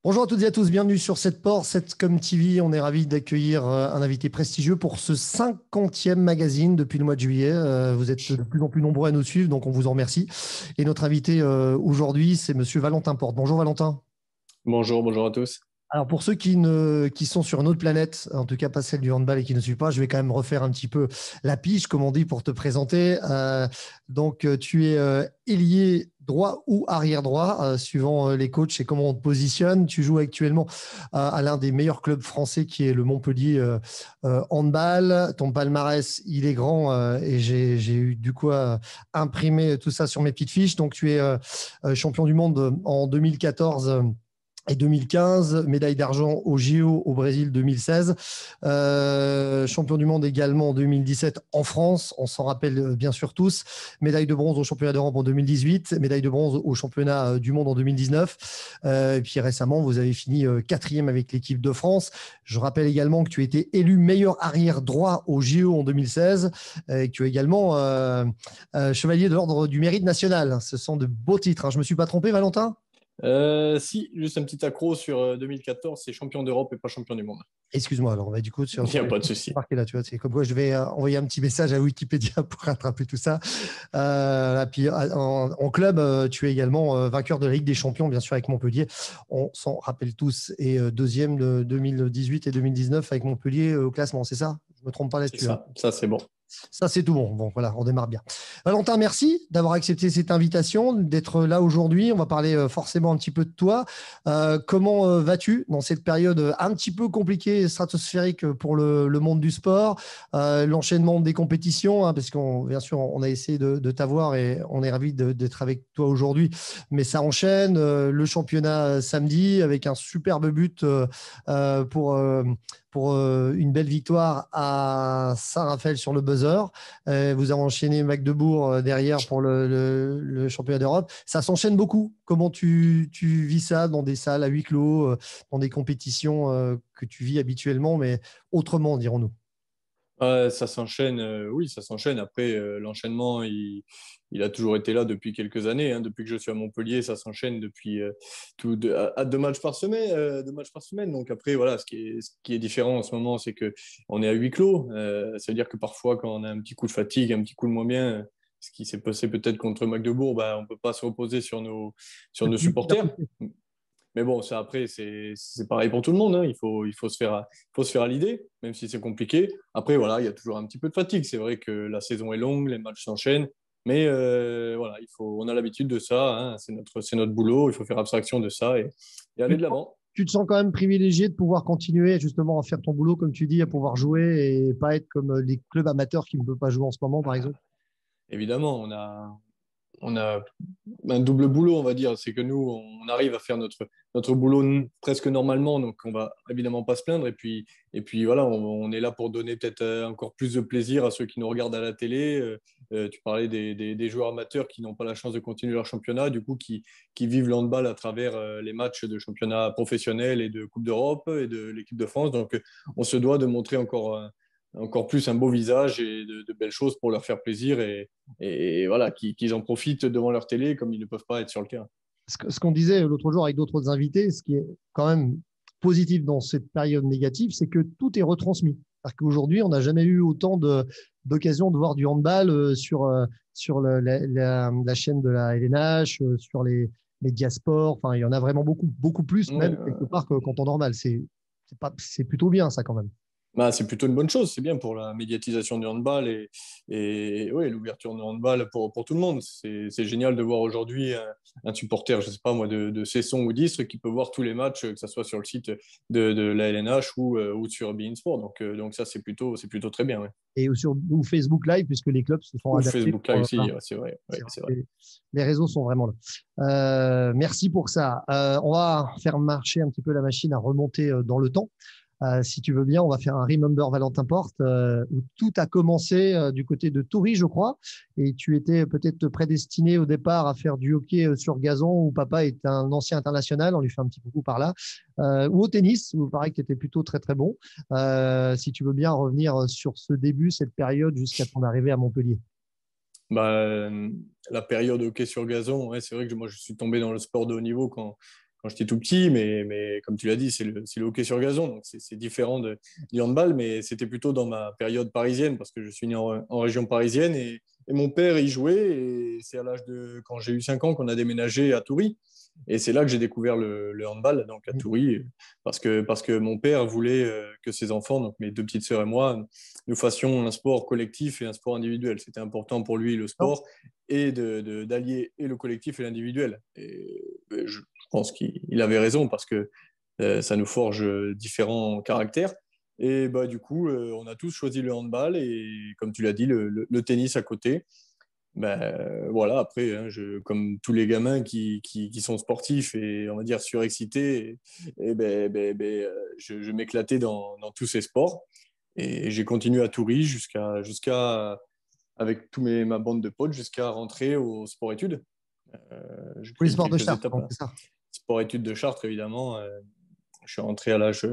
Bonjour à toutes et à tous, bienvenue sur Setport, Setcom TV. On est ravis d'accueillir un invité prestigieux pour ce 50e magazine depuis le mois de juillet. Vous êtes de plus en plus nombreux à nous suivre, donc on vous en remercie. Et notre invité aujourd'hui, c'est Monsieur Valentin Porte. Bonjour Valentin. Bonjour à tous. Alors pour ceux qui sont sur une autre planète, en tout cas pas celle du handball et qui ne suivent pas, je vais quand même refaire un petit peu la pige, comme on dit, pour te présenter. Tu es ailier droit ou arrière droit, suivant les coachs et comment on te positionne. Tu joues actuellement à l'un des meilleurs clubs français qui est le Montpellier Handball. Ton palmarès, il est grand et j'ai eu du coup imprimer tout ça sur mes petites fiches. Donc tu es champion du monde en 2014 et 2015, médaille d'argent au JO au Brésil 2016, champion du monde également en 2017 en France, on s'en rappelle bien sûr tous, médaille de bronze au championnat d'Europe en 2018, médaille de bronze au championnat du monde en 2019, et puis récemment vous avez fini quatrième avec l'équipe de France. Je rappelle également que tu as été élu meilleur arrière droit au JO en 2016, et que tu es également chevalier de l'ordre du mérite national. Ce sont de beaux titres, hein. Je me suis pas trompé, Valentin? Si, juste un petit accro sur 2014, c'est champion d'Europe et pas champion du monde. Excuse-moi, alors, du coup, Il n'y sur a les pas de souci. marqué là, tu vois, c'est comme quoi je vais envoyer un petit message à Wikipédia pour rattraper tout ça. Puis, en club, tu es également vainqueur de la Ligue des Champions, bien sûr, avec Montpellier. On s'en rappelle tous. Et deuxième de 2018 et 2019 avec Montpellier au classement, c'est ça? Je ne me trompe pas C'est là-dessus, hein. ça c'est bon. Ça, c'est tout bon. Bon, voilà, on démarre bien. Valentin, merci d'avoir accepté cette invitation, d'être là aujourd'hui. On va parler forcément un petit peu de toi. Comment vas-tu dans cette période un petit peu compliquée et stratosphérique pour le monde du sport, l'enchaînement des compétitions, hein, parce qu'on, bien sûr, on a essayé de t'avoir et on est ravis d'être avec toi aujourd'hui, mais ça enchaîne. Le championnat samedi avec un superbe but pour une belle victoire à Saint-Raphaël sur le buzzer. Vous avez enchaîné Magdebourg derrière pour le championnat d'Europe. Ça s'enchaîne beaucoup. Comment tu vis ça dans des salles à huis clos, dans des compétitions que tu vis habituellement, mais autrement, dirons-nous? Ça s'enchaîne, oui, ça s'enchaîne. Après, l'enchaînement, il a toujours été là depuis quelques années, hein. Depuis que je suis à Montpellier, ça s'enchaîne depuis à 2 matchs par semaine, 2 matchs par semaine. Donc après, voilà, ce qui est différent en ce moment, c'est que on est à huis clos. Ça veut dire que parfois, quand on a un petit coup de fatigue, un petit coup de moins bien, ce qui s'est passé peut-être contre Magdebourg, bah, on peut pas se reposer sur nos supporters. Mais bon, ça après, c'est pareil pour tout le monde, hein. Il faut se faire à l'idée, même si c'est compliqué. Après, voilà, il y a toujours un petit peu de fatigue. C'est vrai que la saison est longue, les matchs s'enchaînent. Mais voilà, on a l'habitude de ça, hein. C'est notre boulot. Il faut faire abstraction de ça et aller Tu de te sens l'avant. tu te sens quand même privilégié de pouvoir continuer justement à faire ton boulot, comme tu dis, à pouvoir jouer et pas être comme les clubs amateurs qui ne peuvent pas jouer en ce moment, par exemple. Évidemment, on a un double boulot, on va dire. C'est que nous, on arrive à faire notre boulot presque normalement, donc on va évidemment pas se plaindre. Et puis voilà, on est là pour donner peut-être encore plus de plaisir à ceux qui nous regardent à la télé. Tu parlais des joueurs amateurs qui n'ont pas la chance de continuer leur championnat, du coup, qui vivent le handball à travers les matchs de championnat professionnel et de Coupe d'Europe et de l'équipe de France. Donc, on se doit de montrer encore plus un beau visage et de belles choses pour leur faire plaisir et voilà, qu'ils en profitent devant leur télé comme ils ne peuvent pas être sur le terrain. Ce qu'on disait l'autre jour avec d'autres invités, ce qui est quand même positif dans cette période négative, c'est que tout est retransmis. C'est-à-dire qu'aujourd'hui, on n'a jamais eu autant d'occasions de voir du handball sur la chaîne de la LNH, sur les médias sports. Enfin, il y en a vraiment beaucoup, beaucoup plus, Ouais, même quelque part qu'en temps normal. C'est plutôt bien, ça, quand même. bah, c'est plutôt une bonne chose, c'est bien pour la médiatisation du handball et ouais, l'ouverture du handball pour tout le monde. C'est génial de voir aujourd'hui un supporter, je sais pas moi, de Cesson ou d'Istres qui peut voir tous les matchs, que ce soit sur le site de la LNH ou sur beIN Sport. Donc ça, c'est plutôt très bien. Ouais. Et ou Facebook Live, puisque les clubs se sont Ou adaptés Facebook Live pour, aussi, voilà. ouais, c'est vrai. Ouais, C'est vrai c'est que vrai. les réseaux sont vraiment là. Merci pour ça. On va faire marcher un petit peu la machine à remonter dans le temps. Si tu veux bien, on va faire un Remember Valentin Porte où tout a commencé du côté de Toury, je crois. Et tu étais peut-être prédestiné au départ à faire du hockey sur gazon où papa est un ancien international. On lui fait un petit coucou par là. Ou au tennis où il paraît que tu étais plutôt très, très bon. Si tu veux bien revenir sur ce début, cette période jusqu'à ton arrivée à Montpellier. Bah, la période hockey sur gazon, ouais, c'est vrai que moi je suis tombé dans le sport de haut niveau quand quand j'étais tout petit, mais comme tu l'as dit, c'est le hockey sur gazon, donc c'est différent du handball, mais c'était plutôt dans ma période parisienne, parce que je suis né en région parisienne, et mon père y jouait, et c'est à l'âge de, quand j'ai eu 5 ans qu'on a déménagé à Toury, et c'est là que j'ai découvert le handball, donc à Toury, parce que mon père voulait que ses enfants, donc mes deux petites sœurs et moi, nous fassions un sport collectif et un sport individuel. C'était important pour lui, le Non. sport, et d'allier et le collectif et l'individuel. Et je pense qu'il avait raison, parce que ça nous forge différents caractères. Et bah, du coup, on a tous choisi le handball et, comme tu l'as dit, le tennis à côté. Ben, voilà, après, hein, comme tous les gamins qui sont sportifs et, on va dire, surexcités, je m'éclatais dans tous ces sports. Et j'ai continué à Toury avec ma bande de potes, jusqu'à rentrer au sport-études. J'ai Pour les pris sports de quelques Chartres, étapes, donc hein. c'est ça. Sport-études de Chartres, évidemment. Je suis rentré à l'âge,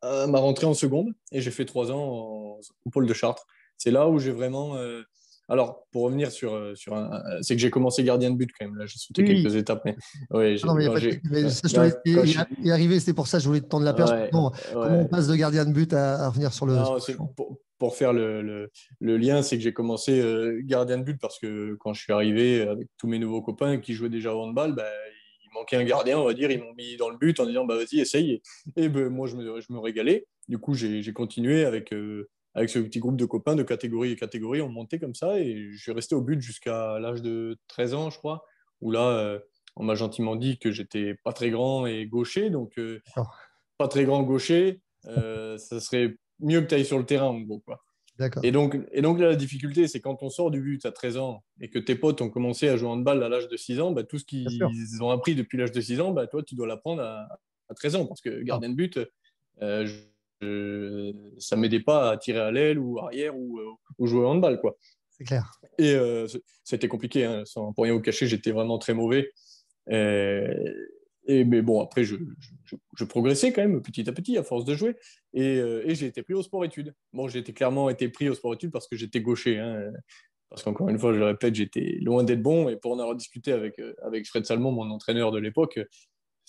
à ma rentrée en seconde, et j'ai fait 3 ans au pôle de Chartres. C'est là où j'ai vraiment. Alors, pour revenir c'est que j'ai commencé gardien de but quand même. Là, j'ai sauté Oui, oui. quelques étapes. Mais ouais, Ah non, mais il n'y a quand pas de souci. j'ai. Mais ça, je te laisse Quand y arriver. C'est pour ça que je voulais te tendre la perche. ouais, Comment on ouais. passe de gardien de but à revenir sur Non, le champ? pour faire le lien, c'est que j'ai commencé gardien de but parce que quand je suis arrivé avec tous mes nouveaux copains qui jouaient déjà au handball, ben, il manquait un gardien, on va dire. Ils m'ont mis dans le but en disant bah, vas-y, essaye. Et ben, moi, je me régalais. Du coup, j'ai continué avec ce petit groupe de copains de catégorie et catégorie. On montait comme ça et je suis resté au but jusqu'à l'âge de 13 ans, je crois, où là, on m'a gentiment dit que j'étais pas très grand et gaucher. Donc, D'accord. pas très grand gaucher, ça serait mieux que tu ailles sur le terrain, en gros, quoi. D'accord. Et donc là, la difficulté, c'est quand on sort du but à 13 ans et que tes potes ont commencé à jouer en handball à l'âge de 6 ans, bah, tout ce Bien sûr. qu'ils ont appris depuis l'âge de 6 ans, bah, toi, tu dois l'apprendre à 13 ans. Parce que Ah, gardien de but, euh, ça ne m'aidait pas à tirer à l'aile ou arrière ou jouer au handball, quoi. c'est clair. Et c'était compliqué, hein, pour rien vous cacher, j'étais vraiment très mauvais. Euh, mais bon, après, je progressais quand même petit à petit à force de jouer. Et j'ai été pris au sport-études. Bon, j'ai clairement été pris au sport-études parce que j'étais gaucher, hein, parce qu'encore une fois, je le répète, j'étais loin d'être bon. Et pour en avoir discuté avec Fred Salmon, mon entraîneur de l'époque,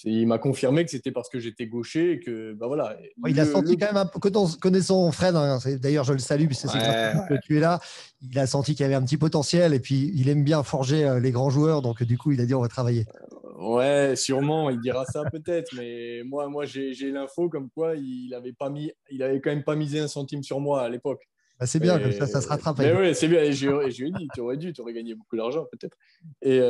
il m'a confirmé que c'était parce que j'étais gaucher et que, bah voilà, Ouais, il a senti quand même un peu, connaissant Fred, hein, d'ailleurs je le salue, puisque c'est grâce à lui que Ouais, tu es là. Il a senti qu'il y avait un petit potentiel et puis il aime bien forger les grands joueurs. Donc du coup, il a dit on va travailler. ouais, sûrement, il dira ça peut-être, mais moi j'ai l'info comme quoi il avait quand même pas misé un centime sur moi à l'époque. Bah, c'est bien, comme ça se Mais, rattrape mais avec. ouais, c'est bien. Et je lui ai dit, tu aurais gagné beaucoup d'argent peut-être. Et,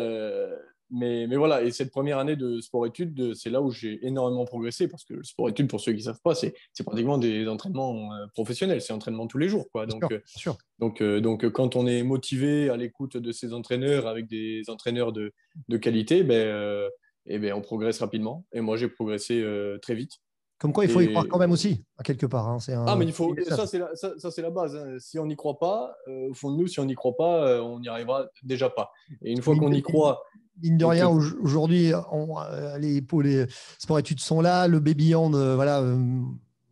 mais voilà, et cette première année de sport-études, c'est là où j'ai énormément progressé parce que le sport-études, pour ceux qui ne savent pas, c'est pratiquement des entraînements professionnels, c'est entraînement tous les jours, quoi. Bien sûr, bien sûr. Quand on est motivé à l'écoute de ces entraîneurs avec des entraîneurs de qualité, ben, on progresse rapidement. Et moi, j'ai progressé très vite. Comme quoi, il faut y croire Et, quand même aussi, à quelque part, hein. C'est ah, un mais il faut, message. ça, c'est la base, hein. Si on n'y croit pas, au fond de nous, si on n'y croit pas, on n'y arrivera déjà pas. Et une Parce que fois qu'on y croit mine de et rien, que. aujourd'hui, les sports-études sont là. Le baby hand, voilà.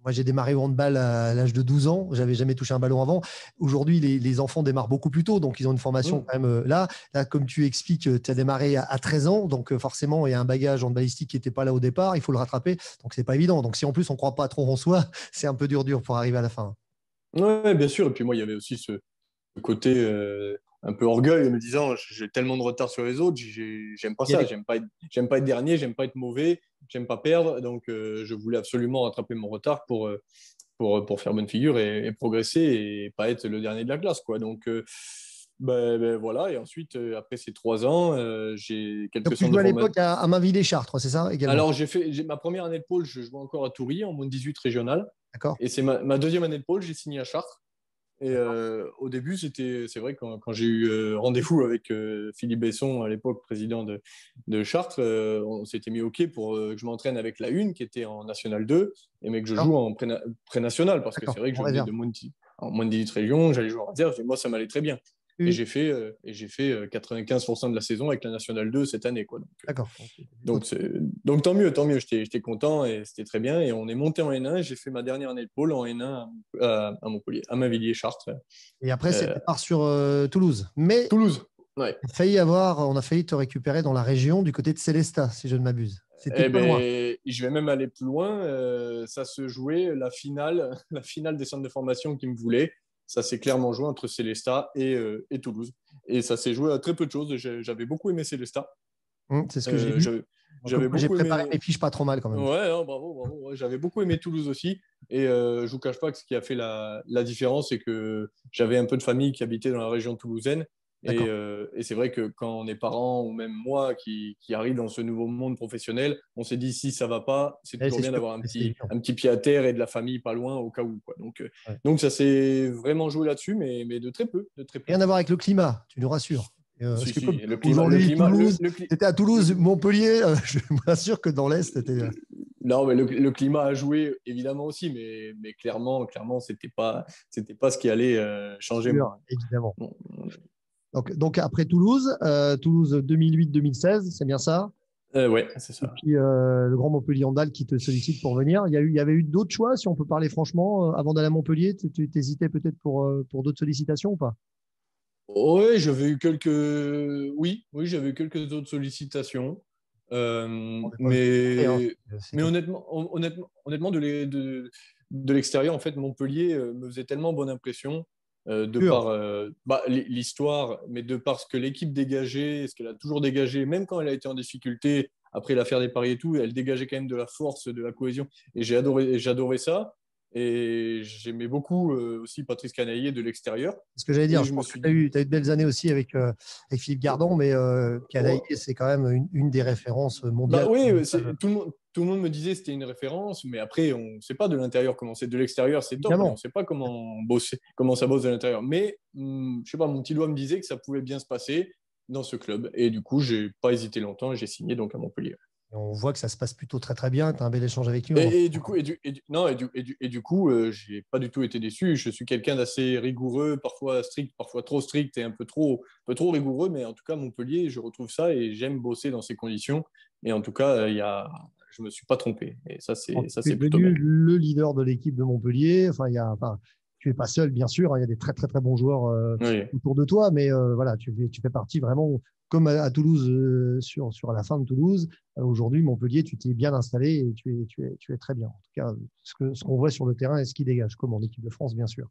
Moi, j'ai démarré au handball à l'âge de 12 ans. J'avais jamais touché un ballon avant. Aujourd'hui, les enfants démarrent beaucoup plus tôt, donc ils ont une formation Hmm. quand même là. Là, comme tu expliques, tu as démarré à 13 ans, donc forcément, il y a un bagage handballistique qui n'était pas là au départ. Il faut le rattraper, donc c'est pas évident. Donc si en plus on croit pas trop en soi, c'est un peu dur pour arriver à la fin. Ouais, bien sûr. Et puis moi, il y avait aussi ce côté un peu orgueil, me disant j'ai tellement de retard sur les autres, j'aime pas Il y ça, avait j'aime pas être dernier, j'aime pas être mauvais, j'aime pas perdre. Donc, je voulais absolument rattraper mon retard pour faire bonne figure et progresser et pas être le dernier de la classe, quoi. Donc, voilà. Et ensuite, après ces 3 ans, j'ai Donc quelques tu centres de jouais à formation. l'époque à Mainvilliers-Chartres, c'est ça également? Alors, j'ai ma première année de pôle, je jouais encore à Toury en moins 18 régional. D'accord, Et c'est ma deuxième année de pôle, j'ai signé à Chartres. Et d'accord. au début, c'est vrai, quand j'ai eu rendez-vous avec Philippe Besson, à l'époque président de Chartres, on s'était mis OK pour que je m'entraîne avec la une qui était en National 2, et mais que je D'accord, joue en pré-national, parce que c'est d'accord, vrai que en je venais réserve. de en moins de 18 régions, j'allais jouer en réserve, et moi, ça m'allait très bien. Oui, Et oui. j'ai fait 95% de la saison avec la National 2 cette année, quoi. D'accord. Donc, plutôt- Donc, donc tant mieux, j'étais content et c'était très bien. Et on est monté en N1, et j'ai fait ma dernière année de pôle en N1 à Montpellier, à Mainvilliers, Chartres. Et après, Euh, c'était part sur Toulouse. Mais Toulouse. Ouais. On a failli te récupérer dans la région du côté de Célestat, si je ne m'abuse. C'était Eh pas loin. ben, je vais même aller plus loin. Ça se jouait la finale, la finale des centres de formation qui me voulaient. Ça s'est clairement joué entre Célestat et Toulouse. Et ça s'est joué à très peu de choses. J'avais beaucoup aimé Célestat. C'est ce que j'ai Euh, vu. j'avais, Donc, comme j'avais quoi, j'ai beaucoup préparé aimé. mes fiches pas trop mal quand même. Ouais, non, bravo, bravo. Ouais, j'avais beaucoup aimé Toulouse aussi. Et je vous cache pas que ce qui a fait la différence, c'est que j'avais un peu de famille qui habitait dans la région toulousaine. D'accord. Et c'est vrai que quand on est parents, ou même moi, qui arrive dans ce nouveau monde professionnel, on s'est dit, si ça va pas, c'est Ouais, toujours c'est bien sûr, d'avoir c'est évident. un petit pied à terre et de la famille pas loin au cas où, quoi. Ouais. Donc ça s'est vraiment joué là-dessus, mais de très peu, de très peu. Rien à voir avec le climat, tu nous rassures. Parce Si, que comme si, le aujourd'hui, climat, Toulouse, le, tu étais à Toulouse, le, Montpellier, je m'assure que dans l'Est, c'était Non, mais le climat a joué évidemment aussi, mais clairement, c'était pas ce qui allait changer sûr, mon. évidemment. mon- Donc après Toulouse, Toulouse 2008-2016, c'est bien ça. Ouais, c'est Et ça. puis le Grand Montpellier Handball qui te sollicite pour venir. Il y avait eu d'autres choix, si on peut parler franchement, avant d'aller à Montpellier. Tu hésitais peut-être pour d'autres sollicitations ou pas? Ouais, oui, j'avais eu quelques autres sollicitations. On n'est pas obligé de parler, hein, Mais, c'est mais comme honnêtement, de l'extérieur, en fait, Montpellier me faisait tellement bonne impression de sûr. par l'histoire, mais de par ce que l'équipe dégageait, ce qu'elle a toujours dégagé, même quand elle a été en difficulté après l'affaire des paris et tout, elle dégageait quand même de la force, de la cohésion. Et j'adorais ça. Et j'aimais beaucoup aussi Patrice Canaillé de l'extérieur. C'est ce que j'allais dire. Et Je je me pense que suis tu as dit, eu de belles années aussi avec Philippe Gardon, mais Canaillé, oh, c'est quand même une des références bah mondiales. oui, tout le monde me disait que c'était une référence, mais après, on ne sait pas de l'intérieur comment c'est. De l'extérieur, c'est top, mais on ne Évidemment. sait pas comment ça bosse de l'intérieur. Mais, je sais pas, mon petit doigt me disait que ça pouvait bien se passer dans ce club. Et du coup, j'ai pas hésité longtemps et j'ai signé donc à Montpellier. Et on voit que ça se passe plutôt très très bien. Tu as un bel échange avec lui. On Non, et du coup, j'ai pas du tout été déçu. Je suis quelqu'un d'assez rigoureux, parfois strict, parfois trop strict et un peu trop rigoureux, mais en tout cas, Montpellier, je retrouve ça et j'aime bosser dans ces conditions. Et en tout cas, je me suis pas trompé. Et ça, Tu es c'est plutôt devenu bien. le leader de l'équipe de Montpellier. Tu n'es pas seul, bien sûr, hein. Il y a des très très très bons joueurs Oui. autour de toi, mais voilà, tu fais partie vraiment, comme à Toulouse, sur la fin de Toulouse. Aujourd'hui, Montpellier, tu t'es bien installé et tu es très bien. En tout cas, ce qu'on voit sur le terrain et ce qui dégage, comme en équipe de France, bien sûr.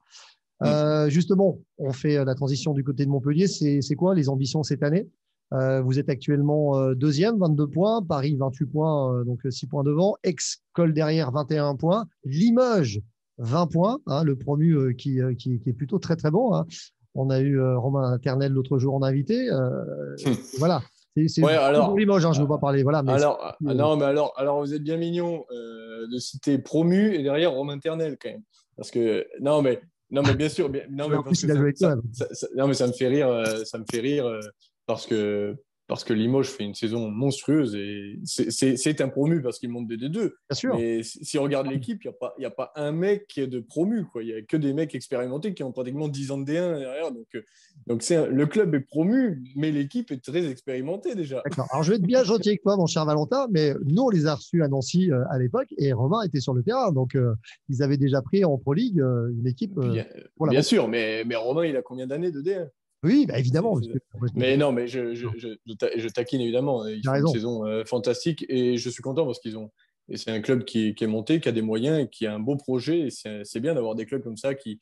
Mm. Justement, on fait la transition du côté de Montpellier. C'est quoi les ambitions cette année? Vous êtes actuellement deuxième, 22 points. Paris, 28 points, donc 6 points devant. Ex-Col derrière, 21 points. Limoges, 20 points. Hein, le promu qui est plutôt très, très bon. Hein. On a eu Romain Internel l'autre jour en invité. Voilà. C'est Ouais, pour Limoges, hein, je ne veux pas parler. Voilà, mais non, mais alors, vous êtes bien mignon de citer promu et derrière Romain Ternel quand même. Parce que, non, mais bien sûr, non, mais en parce plus, que il a joué avec toi. non, mais ça me fait rire parce que Limoges fait une saison monstrueuse et c'est un promu parce qu'il monte des D2. Bien sûr. Mais si on regarde l'équipe, il y a pas un mec qui est de promu, quoi. Il y a que des mecs expérimentés qui ont pratiquement 10 ans de D1 derrière. Donc le club est promu, mais l'équipe est très expérimentée déjà. D'accord. Alors, je vais être bien gentil avec toi, mon cher Valentin, mais nous, on les a reçus à Nancy à l'époque et Romain était sur le terrain. Donc, ils avaient déjà pris en Pro League une équipe Bien, pour la bien montée. sûr, mais Romain, il a combien d'années de D1? Oui, bah, évidemment. Parce que, Mais non, mais je taquine évidemment. Ils tu as font une raison. saison fantastique et je suis content parce qu'ils ont. Et c'est un club qui est monté, qui a des moyens et qui a un beau projet. Et c'est bien d'avoir des clubs comme ça qui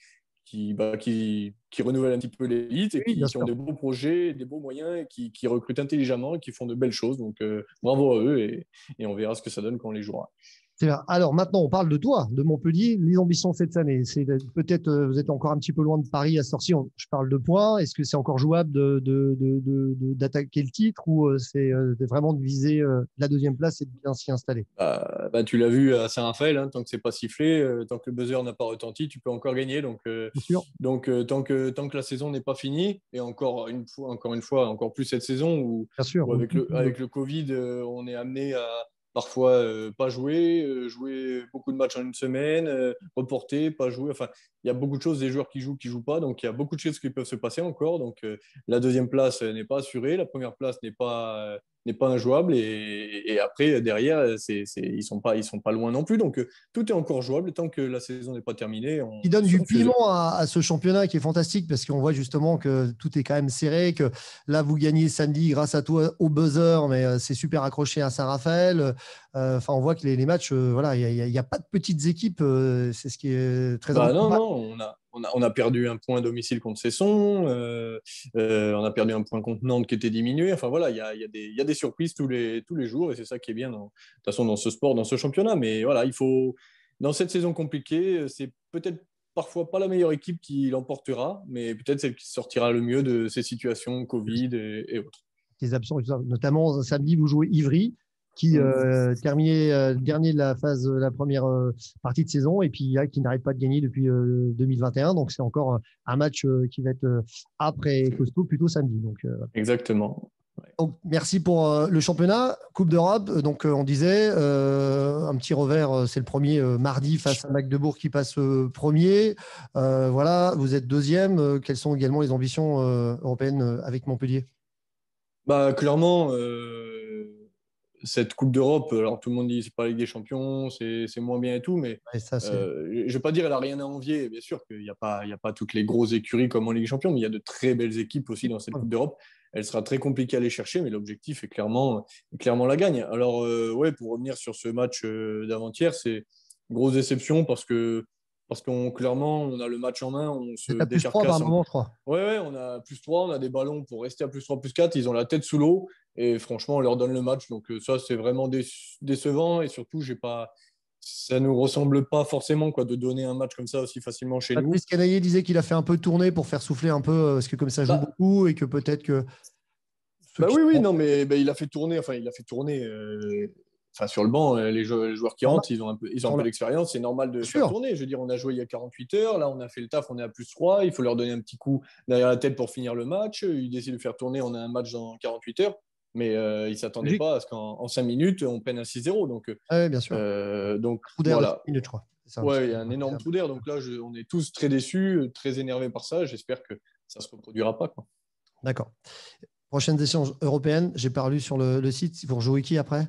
renouvellent un petit peu l'élite et Oui, bien qui ont sûr. des beaux projets, des beaux moyens et qui recrutent intelligemment et qui font de belles choses. Donc bravo à eux et on verra ce que ça donne quand on les jouera. C'est bien. Alors maintenant, on parle de toi, de Montpellier. Les ambitions cette année, c'est peut-être vous êtes encore un petit peu loin de Paris à sortir. Je parle de points. Est-ce que c'est encore jouable d'attaquer le titre ou c'est vraiment de viser la deuxième place et de bien s'y installer? Bah, tu l'as vu à Saint-Raphaël, hein, tant que c'est pas sifflé, tant que le buzzer n'a pas retenti, tu peux encore gagner. Bien sûr, Tant que la saison n'est pas finie, et encore une fois, encore plus cette saison bien sûr. où avec le Covid, on est amené à parfois pas jouer, jouer beaucoup de matchs en une semaine, reporter, pas jouer. Enfin, il y a beaucoup de choses, des joueurs qui jouent pas, donc il y a beaucoup de choses qui peuvent se passer encore. Donc la deuxième place n'est pas assurée, la première place n'est pas injouable, et après derrière, ils sont pas loin non plus. Donc tout est encore jouable tant que la saison n'est pas terminée. Qui On donne du sera plus. piment à ce championnat qui est fantastique parce qu'on voit justement que tout est quand même serré, que là vous gagnez samedi grâce à toi au buzzer, mais c'est super accroché à Saint-Raphaël. Enfin, on voit que les matchs, voilà, il y a pas de petites équipes, c'est ce qui est très Bah non, encourageant. non, on a perdu un point à domicile contre Cesson, on a perdu un point contre Nantes qui était diminué. Enfin voilà, il y a des surprises tous les jours, et c'est ça qui est bien de toute façon dans ce sport, dans ce championnat. Mais voilà, dans cette saison compliquée, c'est peut-être parfois pas la meilleure équipe qui l'emportera, mais peut-être celle qui sortira le mieux de ces situations Covid et autres. Les absents, notamment samedi, vous jouez Ivry, qui Mm. terminait dernier de la phase, la première partie de saison, et puis qui n'arrête pas de gagner depuis 2021. Donc c'est encore un match qui va être après costaud, plutôt samedi. Exactement. Ouais. Donc, merci pour le championnat, Coupe d'Europe. Donc, on disait un petit revers, c'est le premier mardi face à Magdebourg qui passe premier. Voilà, vous êtes deuxième. Quelles sont également les ambitions européennes avec Montpellier? Bah, clairement, cette Coupe d'Europe, alors tout le monde dit c'est pas la Ligue des Champions, c'est moins bien et tout, mais Et ça, c'est je vais pas dire elle a rien à envier. Bien sûr qu'il y a pas toutes les grosses écuries comme en Ligue des Champions, mais il y a de très belles équipes aussi dans cette Coupe d'Europe. Elle sera très compliquée à aller chercher, mais l'objectif est clairement la gagne. Alors, ouais, pour revenir sur ce match d'avant-hier, c'est une grosse déception parce qu'on clairement, on a le match en main, on vous se êtes à plus 3 par décarcasse. moment, je crois. Ouais, on a plus 3, on a des ballons pour rester à plus 3, plus 4. Ils ont la tête sous l'eau, et franchement, on leur donne le match. Donc ça, c'est vraiment décevant, et surtout, ça ne nous ressemble pas forcément quoi, de donner un match comme ça aussi facilement chez nous. Patrice Canaillé disait qu'il a fait un peu tourner pour faire souffler un peu, parce que comme ça joue Bah, beaucoup et que peut-être que ceux bah qui oui, oui, sont non, mais bah, il a fait tourner enfin, sur le banc, les joueurs qui normal, rentrent, ils ont un sont peu là. d'expérience, c'est normal de Bien faire sûr. tourner. Je veux dire, on a joué il y a 48 heures, là, on a fait le taf, on est à plus 3, il faut leur donner un petit coup derrière la tête pour finir le match. Ils décident de faire tourner, on a un match dans 48 heures, mais ils ne s'attendaient Logique. pas à ce qu'en 5 minutes, on peine un 6-0. Ah oui, bien sûr. Donc Trou d'air de 5 voilà. minutes, je crois. C'est ça. Ouais, il y a un énorme trou d'air. Donc là, on est tous très déçus, très énervés par ça. J'espère que ça ne se reproduira pas, quoi. D'accord. Prochaines échéances européennes, j'ai parlé sur le site. Vous rejouez qui après?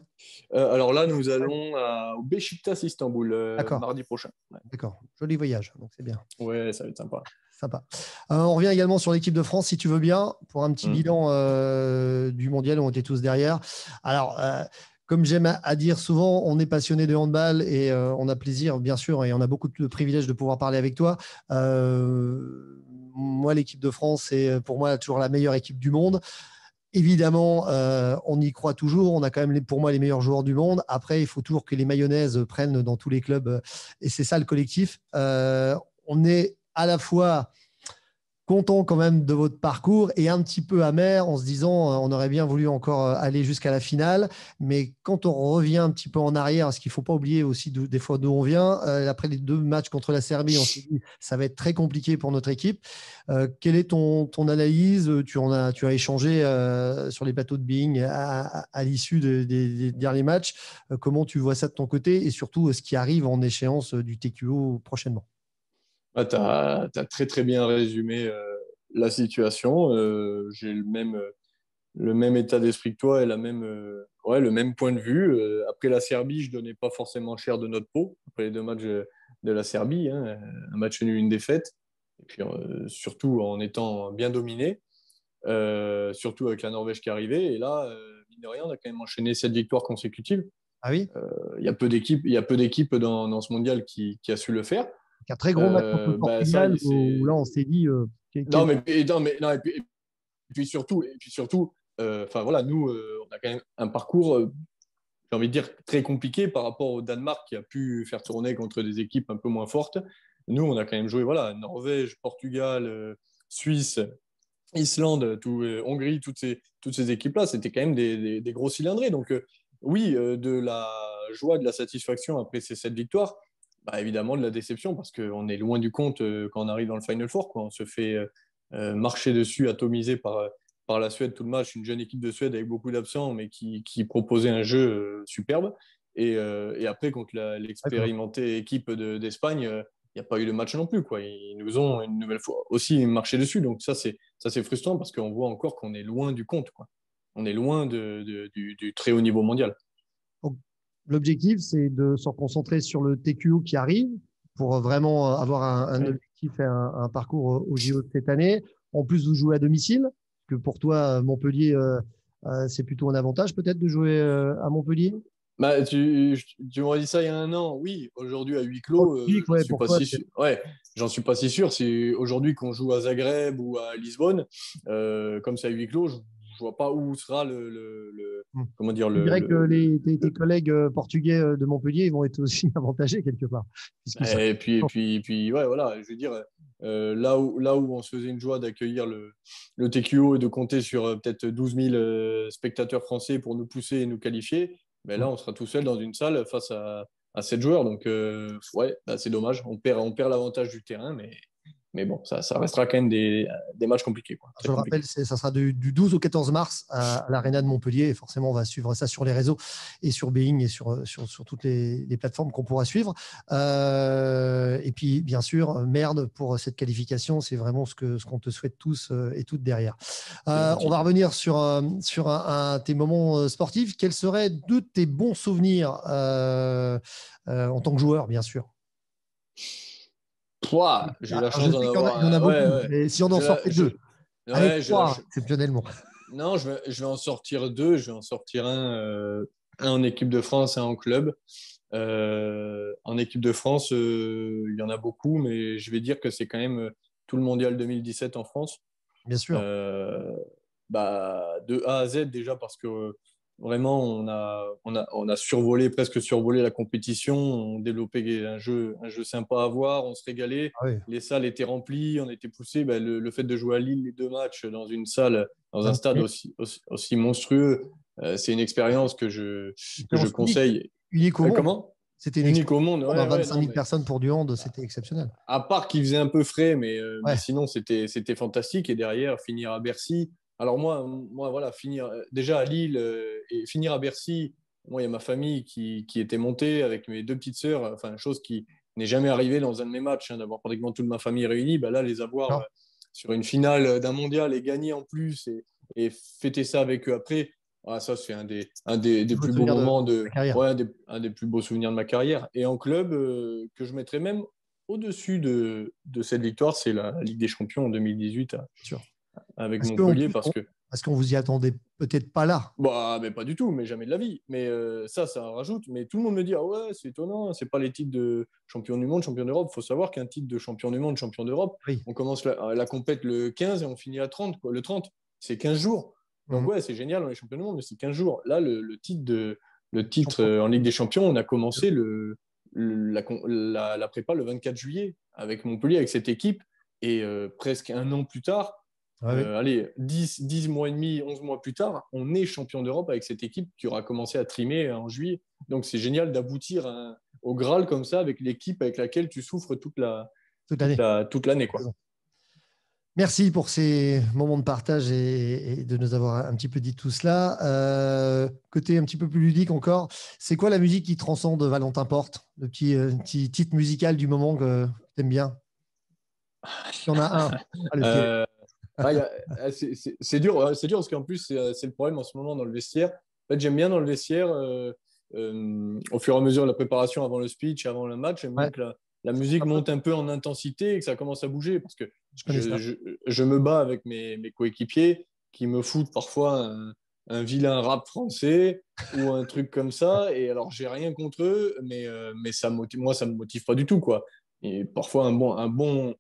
Alors là, nous allons au Beşiktaş Istanbul D'accord, mardi prochain. Ouais. d'accord. Joli voyage, donc c'est bien. Ouais, ça va être sympa. Sympa. On revient également sur l'équipe de France, si tu veux bien, pour un petit Mm. bilan du mondial. On était tous derrière. Alors, comme j'aime à dire souvent, on est passionné de handball et on a plaisir, bien sûr, et on a beaucoup de privilèges de pouvoir parler avec toi. Moi, l'équipe de France, c'est pour moi toujours la meilleure équipe du monde. Évidemment, on y croit toujours. On a quand même, pour moi, les meilleurs joueurs du monde. Après, il faut toujours que les mayonnaises prennent dans tous les clubs. Et c'est ça le collectif. On est à la fois content quand même de votre parcours et un petit peu amer en se disant on aurait bien voulu encore aller jusqu'à la finale. Mais quand on revient un petit peu en arrière, ce qu'il ne faut pas oublier aussi des fois d'où on vient, après les 2 matchs contre la Serbie, on s'est dit ça va être très compliqué pour notre équipe. Quelle est ton analyse? Tu as échangé sur les plateaux de Bing à l'issue des derniers matchs. Comment tu vois ça de ton côté et surtout ce qui arrive en échéance du TQO prochainement? Ah, t'as très très bien résumé la situation. J'ai le même état d'esprit que toi et ouais, le même point de vue. Après la Serbie, je donnais pas forcément cher de notre peau. Après les 2 matchs de la Serbie, hein, un match nul, une défaite. Et puis surtout en étant bien dominé, surtout avec la Norvège qui arrivait. Et là, mine de rien, on a quand même enchaîné 7 victoires consécutives. Ah oui? Il y a peu d'équipes dans ce mondial qui a su le faire. Un très gros match contre le Bah, ça, Portugal où là on s'est dit non, non, et puis surtout, enfin voilà, nous, on a quand même un parcours, j'ai envie de dire, très compliqué par rapport au Danemark qui a pu faire tourner contre des équipes un peu moins fortes. Nous, on a quand même joué, voilà, Norvège, Portugal, Suisse, Islande, Hongrie, toutes ces équipes-là, c'était quand même des gros cylindrés. Donc, oui, de la joie, de la satisfaction après ces 7 victoires, bah, évidemment de la déception parce qu'on est loin du compte quand on arrive dans le Final Four, quoi. On se fait marcher dessus, atomiser par la Suède tout le match, une jeune équipe de Suède avec beaucoup d'absents, mais qui proposait un jeu superbe. Et après, contre d'accord. l'expérimentée équipe d'Espagne, n'y a pas eu de match non plus, quoi. Ils nous ont une nouvelle fois aussi marché dessus. Donc ça, c'est frustrant parce qu'on voit encore qu'on est loin du compte, quoi. On est loin du très haut niveau mondial. Donc, l'objectif, c'est de se concentrer sur le TQO qui arrive pour vraiment avoir un objectif et un parcours au JO de cette année. En plus, vous jouez à domicile, que pour toi, Montpellier, c'est plutôt un avantage peut-être de jouer à Montpellier. Bah, tu m'aurais dit ça il y a un an. Oui, aujourd'hui à huis clos, j'en Ouais, suis pour pas toi, si sûr. Ouais, j'en suis pas si sûr. Si aujourd'hui qu'on joue à Zagreb ou à Lisbonne, comme c'est à huis clos, je vois pas où sera comment dire je dirais que tes collègues portugais de Montpellier ils vont être aussi avantagés quelque part. Puisqu'ils sont... et puis, ouais, voilà. Je veux dire, là où on se faisait une joie d'accueillir le TQO et de compter sur peut-être 12 000 spectateurs français pour nous pousser et nous qualifier, mais là, on sera tout seul dans une salle face à 7 joueurs. Donc, ouais, bah, c'est dommage. On perd l'avantage du terrain, mais bon, ça restera quand même des matchs compliqués, quoi. Je Très le compliqués. rappelle, ça sera du 12 au 14 mars à l'Arena de Montpellier. Et forcément, on va suivre ça sur les réseaux et sur Being et sur toutes les plateformes qu'on pourra suivre. Et puis, bien sûr, merde pour cette qualification. C'est vraiment ce qu'on te souhaite tous et toutes derrière. On va revenir sur tes moments sportifs. Quels seraient deux de tes bons souvenirs en tant que joueur, bien sûr? Pouah, j'ai eu la Alors, je chance d'en sais qu'il avoir. y en a Ouais, beaucoup, ouais. mais si on en J'ai la- sortait je- deux. Allez, Ouais, trois, exceptionnellement. Non, je vais en sortir deux. Je vais en sortir un en équipe de France, un en club. En équipe de France, il y en a beaucoup, mais je vais dire que c'est quand même tout le mondial 2017 en France. Bien sûr. Euh, Bah, de A à Z déjà parce que vraiment on a presque survolé la compétition, on développait un jeu sympa à voir, on se régalait, Ah oui. les salles étaient remplies, on était poussés. Bah, le fait de jouer à Lille les deux matchs dans une salle, dans un stade aussi monstrueux, c'est une expérience que je que je Expérience unique, conseille. unique au monde. Comment? C'était une Unique expérience au monde, dans ouais, ouais, 25 non, 000 mais personnes pour du hand, c'était exceptionnel. à part qu'il faisait un peu frais, mais Ouais, sinon, c'était fantastique. Et derrière, finir à Bercy. Alors moi voilà, finir déjà à Lille et finir à Bercy, moi, il y a ma famille qui était montée avec mes deux petites sœurs, enfin, chose qui n'est jamais arrivée dans un de mes matchs, hein, d'avoir pratiquement toute ma famille réunie. Bah là, les avoir non, sur une finale d'un mondial et gagner en plus et fêter ça avec eux après, ah, ça, c'est un des je me plus beaux souviens de moments ta carrière. ouais, un des plus beaux souvenirs de ma carrière. Et en club, que je mettrais même au-dessus de cette victoire, c'est la Ligue des Champions en 2018 Sûr. avec Parce qu'en Montpellier plus, parce que, parce qu'on vous y attendait peut-être pas là. bah, mais pas du tout, mais jamais de la vie. Mais ça rajoute. Mais tout le monde me dit, ah ouais, c'est étonnant, c'est pas les titres de champion du monde, champion d'Europe. Il faut savoir qu'un titre de champion du monde, champion d'Europe, Oui. on commence la compète le 15 et on finit à 30, quoi. Le 30, c'est 15 jours. Donc Mhm. ouais, c'est génial, on est champion du monde, mais c'est 15 jours. Là, le titre Champion. en Ligue des Champions, on a commencé la prépa le 24 juillet avec Montpellier, avec cette équipe. Et presque un an plus tard, Ouais, oui. allez, 10 mois et demi, 11 mois plus tard, on est champion d'Europe avec cette équipe qui aura commencé à trimer en juillet. Donc c'est génial d'aboutir au Graal comme ça avec l'équipe avec laquelle tu souffres toute Toute l'année. toute l'année, quoi. Merci pour ces moments de partage et de nous avoir un petit peu dit tout cela. Côté un petit peu plus ludique encore, c'est quoi la musique qui transcende Valentin Porte? Le petit titre musical du moment que tu aimes bien? Il y en a un. Ah, le piège. Euh, c'est dur parce qu'en plus, c'est le problème en ce moment dans le vestiaire. En fait, j'aime bien dans le vestiaire, au fur et à mesure de la préparation avant le speech, avant le match, j'aime bien Ouais, que la musique monte un peu en intensité et que ça commence à bouger parce que je connais je, ça. je, je me bats avec mes coéquipiers qui me foutent parfois un vilain rap français ou un truc comme ça. Et alors, j'ai rien contre eux, mais moi, ça me motive pas du tout, quoi. Et parfois, un bon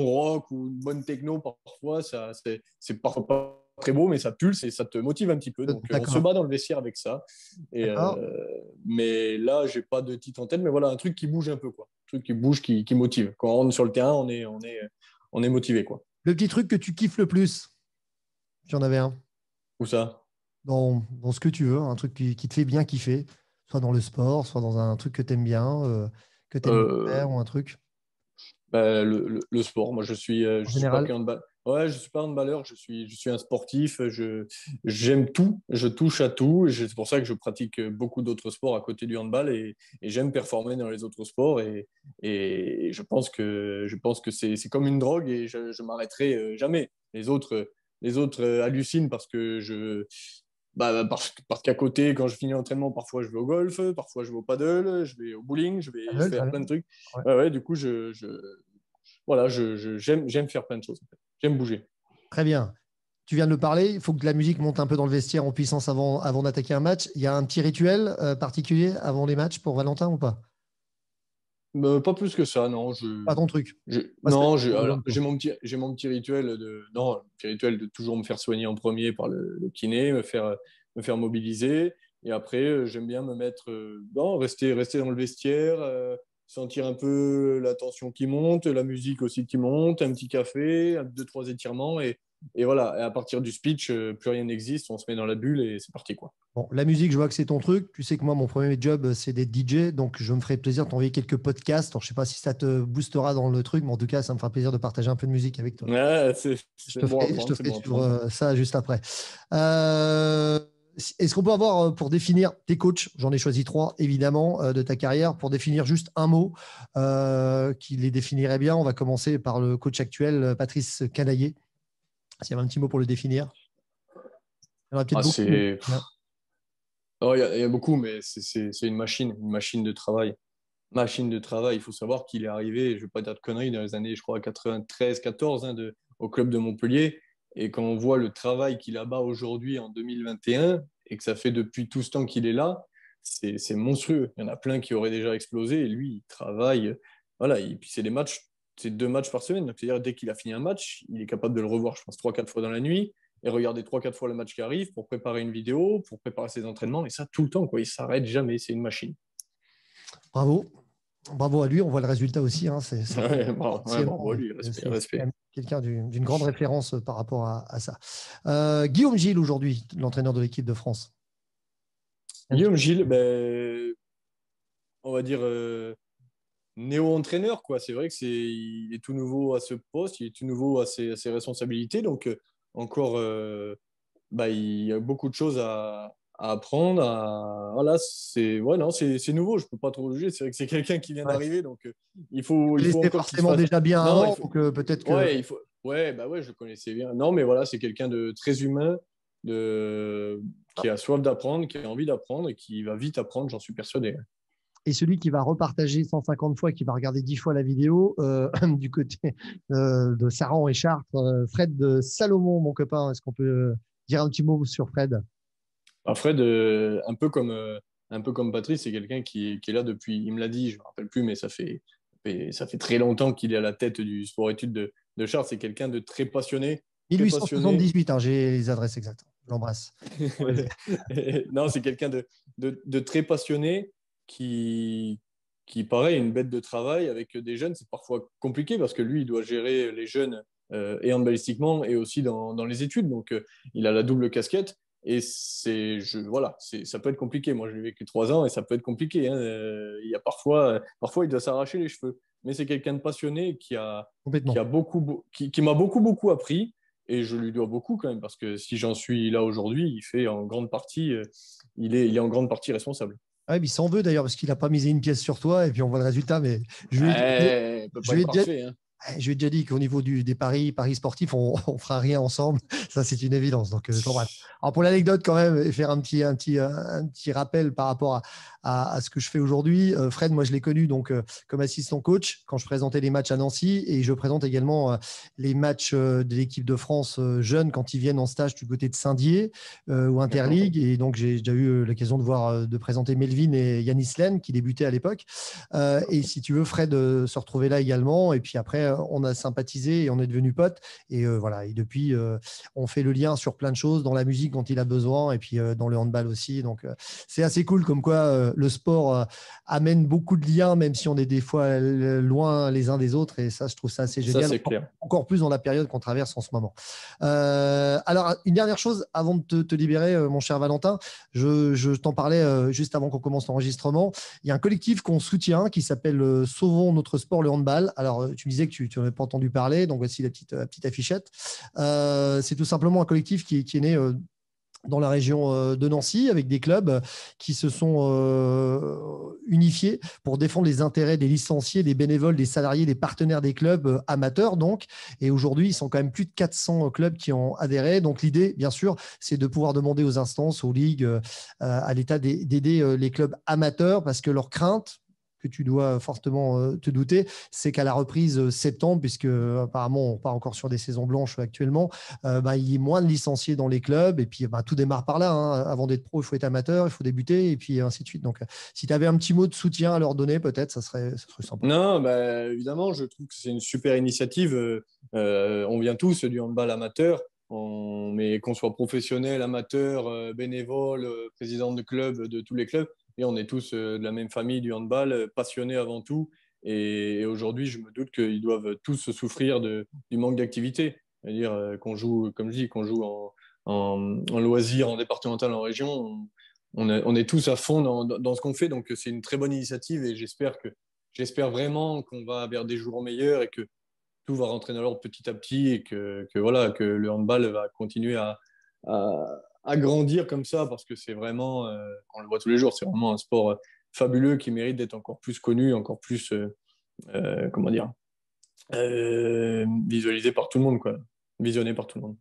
rock ou une bonne techno, parfois, c'est parfois pas très beau, mais ça pulse et ça te motive un petit peu. Donc, on se D'accord. bat dans le vestiaire avec ça. Et, D'accord. mais là, j'ai pas de titre en tête, mais voilà, un truc qui bouge un peu, quoi. Un truc qui bouge, qui motive. Quand on rentre sur le terrain, on est motivé, quoi. Le petit truc que tu kiffes le plus, si tu en avais un, Où ça? dans ce que tu veux, un truc qui te fait bien kiffer, soit dans le sport, soit dans un truc que tu aimes bien, que tu aimes faire Euh, ou un truc Bah, le sport. Moi, je suis en général. supporter handball. Ouais, je suis pas handballeur, je suis un sportif. J'aime tout, je touche à tout. C'est pour ça que je pratique beaucoup d'autres sports à côté du handball et j'aime performer dans les autres sports. Et je pense que c'est comme une drogue et je m'arrêterai jamais. Les autres hallucinent parce que parce qu'à côté, quand je finis l'entraînement, parfois je vais au golf, parfois je vais au paddle, je vais au bowling, je vais Très faire bien. plein de trucs. Ouais. Ouais, ouais, du coup, voilà, j'aime faire plein de choses. J'aime bouger. Très bien. Tu viens de le parler, il faut que la musique monte un peu dans le vestiaire en puissance avant d'attaquer un match. Il y a un petit rituel particulier avant les matchs pour Valentin ou pas? Pas plus que ça, non. Pas ton truc. Parce que Non, pas besoin de toi. j'ai mon petit rituel non, un petit rituel de toujours me faire soigner en premier par le kiné, me faire mobiliser. Et après, j'aime bien me mettre, non, rester dans le vestiaire, sentir un peu la tension qui monte, la musique aussi qui monte, un petit café, deux, trois étirements. Et voilà. Et à partir du speech, plus rien n'existe. On se met dans la bulle et c'est parti, quoi. Bon, la musique, je vois que c'est ton truc. Tu sais que moi, mon premier job, c'est d'être DJ. Donc, je me ferai plaisir de t'envoyer quelques podcasts. Alors, je ne sais pas si ça te boostera dans le truc, mais en tout cas, ça me fera plaisir de partager un peu de musique avec toi. Ouais, Je c'est te bon à ferai, je te prendre, c'est ferai bon à suivre prendre. ça juste après. Euh, Est-ce qu'on peut avoir, pour définir tes coachs, j'en ai choisi trois, évidemment, de ta carrière, pour définir juste un mot qui les définirait bien. On va commencer par le coach actuel, Patrice Canaillé. S'il y avait un petit mot pour le définir. Il y en a peut-être Ah, beaucoup, mais c'est. Oh, il y a beaucoup, mais c'est une machine de travail. Machine de travail. Il faut savoir qu'il est arrivé, je ne vais pas dire de conneries, dans les années, je crois, 93-14, au club de Montpellier. Et quand on voit le travail qu'il a bas aujourd'hui en 2021, et que ça fait depuis tout ce temps qu'il est là, c'est monstrueux. Il y en a plein qui auraient déjà explosé, et lui, il travaille. Voilà, et puis c'est des matchs, c'est 2 matchs par semaine. Donc, c'est-à-dire, dès qu'il a fini un match, il est capable de le revoir, je pense, 3-4 fois dans la nuit, et regarder 3-4 fois le match qui arrive pour préparer une vidéo, pour préparer ses entraînements, et ça tout le temps, quoi. Il s'arrête jamais, c'est une machine. bravo. Bravo à lui, on voit le résultat aussi. Hein, Ouais, excellent. bravo à lui, respect, C'est quand respect. même quelqu'un d'une grande référence par rapport à ça. Guillaume Gilles, aujourd'hui, l'entraîneur de l'équipe de France. Un petit Guillaume Gilles, ben, on va dire néo-entraîneur, quoi. C'est vrai que il est tout nouveau à ce poste, il est tout nouveau à ses responsabilités, donc encore, il y a beaucoup de choses à apprendre. Voilà, ouais, non, c'est nouveau, je peux pas trop juger. C'est vrai que c'est quelqu'un qui vient ouais. d'arriver, donc Il il faut était encore qu'il se forcément fasse. déjà bien Non, avant, donc peut-être que. ouais, ouais, bah ouais, je le connaissais bien. Non, mais voilà, c'est quelqu'un de très humain, qui a soif d'apprendre, qui a envie d'apprendre et qui va vite apprendre, j'en suis persuadé. Et celui qui va repartager 150 fois, qui va regarder 10 fois la vidéo, du côté de Saran et Chartres, Fred de Salomon, mon copain, est-ce qu'on peut dire un petit mot sur Fred? Fred, un peu comme Patrice, c'est quelqu'un qui est là depuis, il me l'a dit, je ne me rappelle plus, mais ça fait très longtemps qu'il est à la tête du sport-études de Chartres. C'est quelqu'un de très passionné, très passionné. 1878, hein, j'ai les adresses exactes. J'embrasse. Non, c'est quelqu'un de très passionné pareil, une bête de travail avec des jeunes. C'est parfois compliqué parce que lui, il doit gérer les jeunes et handballistiquement et aussi dans les études. Donc, il a la double casquette. Et voilà, ça peut être compliqué. Moi, j'ai vécu 3 ans et ça peut être compliqué, hein. Il y a parfois, il doit s'arracher les cheveux. Mais c'est quelqu'un de passionné Complètement. qui m'a beaucoup, beaucoup appris. Et je lui dois beaucoup quand même, parce que si j'en suis là aujourd'hui, il est en grande partie responsable. Ah, mais il s'en veut d'ailleurs parce qu'il n'a pas misé une pièce sur toi et puis on voit le résultat. Mais je lui ai, On peut je pas lui être ai déjà, parfait, hein. je lui ai déjà dit qu'au niveau des paris sportifs, on fera rien ensemble. Ça, c'est une évidence. Donc, je l'embrasse. Alors, pour l'anecdote, quand même, et faire un petit rappel par rapport à ce que je fais aujourd'hui. Fred, moi, je l'ai connu donc, comme assistant coach quand je présentais les matchs à Nancy et je présente également les matchs de l'équipe de France jeunes quand ils viennent en stage du côté de Saint-Dié ou D'accord. Interligue. Et donc, j'ai déjà eu l'occasion de présenter Melvin et Yanis Len qui débutaient à l'époque. Et si tu veux, Fred se retrouvait là également. Et puis après, on a sympathisé et on est devenus potes. Et voilà. Et depuis, on fait le lien sur plein de choses, dans la musique quand il a besoin, et puis dans le handball aussi. Donc, c'est assez cool comme quoi le sport amène beaucoup de liens, même si on est des fois loin les uns des autres. Et ça, je trouve ça assez Ça, génial. c'est clair. Encore plus dans la période qu'on traverse en ce moment. Alors, une dernière chose avant de te libérer, mon cher Valentin. Je t'en parlais juste avant qu'on commence l'enregistrement. Il y a un collectif qu'on soutient qui s'appelle Sauvons notre sport, le handball. Alors, tu me disais que tu n'en avais pas entendu parler, donc voici la petite affichette. C'est tout simplement un collectif qui est né dans la région de Nancy, avec des clubs qui se sont unifiés pour défendre les intérêts des licenciés, des bénévoles, des salariés, des partenaires des clubs amateurs. Donc. Et aujourd'hui, ils sont quand même plus de 400 clubs qui ont adhéré. Donc l'idée, bien sûr, c'est de pouvoir demander aux instances, aux ligues, à l'État d'aider les clubs amateurs, parce que leur crainte, que tu dois fortement te douter, c'est qu'à la reprise septembre, puisque apparemment on part encore sur des saisons blanches actuellement, il y ait moins de licenciés dans les clubs, et puis tout démarre par là, hein. Avant d'être pro, il faut être amateur, il faut débuter, et puis ainsi de suite. Donc si tu avais un petit mot de soutien à leur donner, peut-être, ça serait sympa. Non, bah, évidemment, je trouve que c'est une super initiative. On vient tous du handball amateur, mais qu'on soit professionnel, amateur, bénévole, président de club, de tous les clubs, et on est tous de la même famille du handball, passionnés avant tout. Et aujourd'hui, je me doute qu'ils doivent tous souffrir du manque d'activité. C'est-à-dire qu'on joue, comme je dis, qu'on joue en loisir, en départemental, en région. On est tous à fond dans ce qu'on fait, donc c'est une très bonne initiative et j'espère vraiment qu'on va vers des jours meilleurs et que tout va rentrer dans l'ordre petit à petit et voilà, que le handball va continuer à grandir comme ça parce que c'est vraiment, on le voit tous les jours, c'est vraiment un sport fabuleux qui mérite d'être encore plus connu, encore plus, comment dire, visualisé par tout le monde, quoi, visionné par tout le monde.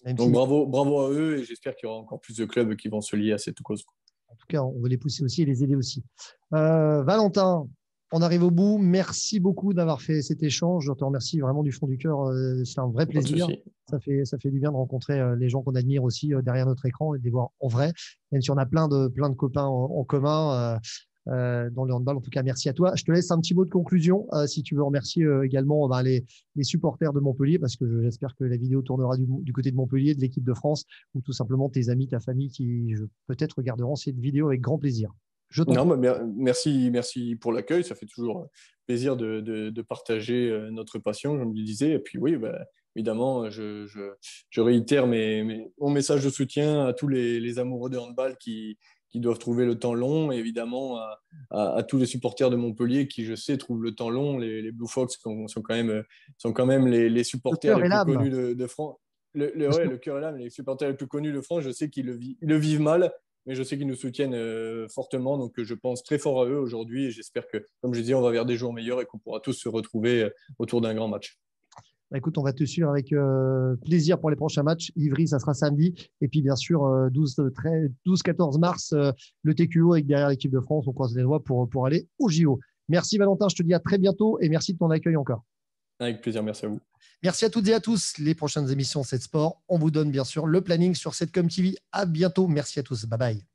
Même Donc si, bravo à eux et j'espère qu'il y aura encore plus de clubs qui vont se lier à cette cause. en tout cas, on veut les pousser aussi et les aider aussi. Valentin, on arrive au bout. Merci beaucoup d'avoir fait cet échange. Je te remercie vraiment du fond du cœur. C'est un vrai Pas de plaisir. souci. Ça fait du bien de rencontrer les gens qu'on admire aussi derrière notre écran et de les voir en vrai, même si on a plein de copains en commun dans le handball. En tout cas, merci à toi. Je te laisse un petit mot de conclusion si tu veux remercier également les supporters de Montpellier, parce que j'espère que la vidéo tournera du côté de Montpellier, de l'équipe de France, ou tout simplement tes amis, ta famille qui peut-être regarderont cette vidéo avec grand plaisir. Je t'en Non, prie. merci pour l'accueil. Ça fait toujours plaisir de partager notre passion, je me le disais. Et puis oui, bah, évidemment, je réitère mon message de soutien à tous les amoureux de handball qui doivent trouver le temps long, et évidemment à tous les supporters de Montpellier qui, je sais, trouvent le temps long. Les Blue Fox sont quand même les Le supporters cœur les et plus l'âme. connus de France. Le cœur et l'âme, les supporters les plus connus de France, je sais qu'ils le vivent mal, mais je sais qu'ils nous soutiennent fortement, donc je pense très fort à eux aujourd'hui et j'espère que, comme je disais, on va vers des jours meilleurs et qu'on pourra tous se retrouver autour d'un grand match. Écoute, on va te suivre avec plaisir pour les prochains matchs. Ivry, ça sera samedi. Et puis, bien sûr, 12-14 mars, le TQO avec derrière l'équipe de France. On croise les doigts pour aller au JO. Merci Valentin, je te dis à très bientôt et merci de ton accueil encore. Avec plaisir, merci à vous. Merci à toutes et à tous. Les prochaines émissions 7 Sport, on vous donne bien sûr le planning sur Setcom TV. À bientôt. Merci à tous. Bye bye.